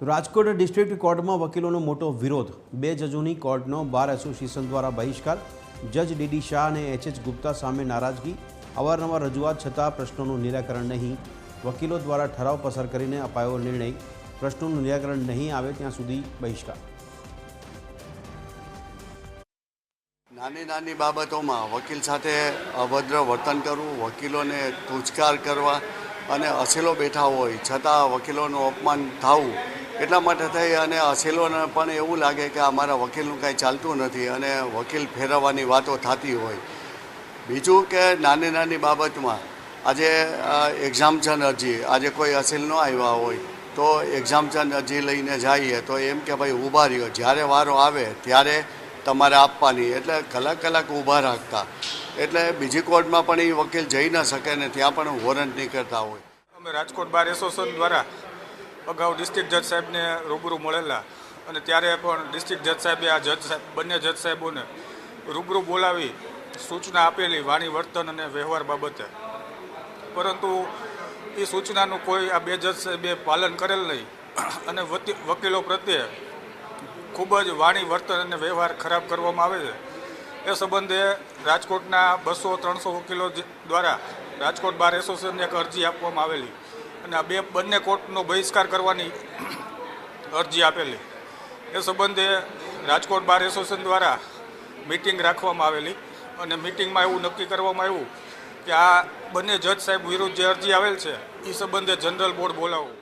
Rajkot district કોર્ટમાં વકીલોનો મોટો વિરોધ। 2 જજોની કોર્ટનો બાર એસોસિએશન દ્વારા બહિષ્કાર। જજ ડીડી શાહ અને એચ ગુપ્તા સામે નારાજગી। અવારનવાર રજૂઆત છતાં પ્રશ્નોનું નિરાકરણ નહીં। વકીલો દ્વારા ઠરાવ પસાર કરીને અપાયો નિર્ણય। પ્રશ્નોનું નિરાકરણ નહીં આવે ત્યાં સુધી બહિષ્કાર। નાની નાની બાબતોમાં વકીલ સાથે અભદ્ર વર્તન કરવું, વકીલોને તુચકાર કરવા અને અસીલો બેઠા હોય છતાં વકીલોનું અપમાન થવું, એટલા માટે થઈ અને અસીલોને પણ એવું લાગે કે અમારા વકીલનું કાંઈ ચાલતું નથી અને વકીલ ફેરવવાની વાતો થતી હોય। બીજું કે નાની નાની બાબતમાં આજે એક્ઝામ્પશન અરજી, આજે કોઈ અસીલ ન આવ્યા હોય તો એક્ઝામ્પશન અરજી લઈને જઈએ તો એમ કે ભાઈ ઊભા રહ્યો, જ્યારે વારો આવે ત્યારે તમારે આપવાની, એટલે કલાક ઊભા રાખતા, એટલે બીજી કોર્ટમાં પણ એ વકીલ જઈ ન શકે ને ત્યાં પણ વોરંટ નહીં કરતા હોય। અમે રાજકોટ બાર એસોસિએશન દ્વારા અગાઉ ડિસ્ટ્રિક્ટ જજ સાહેબને રૂબરૂ મળેલા અને ત્યારે પણ ડિસ્ટ્રિક્ટ જજ સાહેબે આ બંને જજ સાહેબોને રૂબરૂ બોલાવી સૂચના આપેલી વાણી વર્તન અને વ્યવહાર બાબતે, પરંતુ એ સૂચનાનું કોઈ આ બે જજ સાહેબે પાલન કરેલ નહીં અને વકીલો પ્રત્યે ખૂબ જ વાણી વર્તન અને વ્યવહાર ખરાબ કરવામાં આવે છે। એ સંબંધે રાજકોટના 200-300 વકીલો દ્વારા રાજકોટ બાર એસોસિએશનને એક અરજી આપવામાં આવેલી અને આ બંને કોર્ટનો બહિષ્કાર કરવાની અરજી આપેલી। એ સંબંધે રાજકોટ બાર એસોસિએશન દ્વારા મિટિંગ રાખવામાં આવેલી અને મિટિંગમાં એવું નક્કી કરવામાં આવ્યું કે આ બંને જજ સાહેબ વિરુદ્ધ જે અરજી આવેલ છે એ સંબંધે જનરલ બોર્ડ બોલાવવું।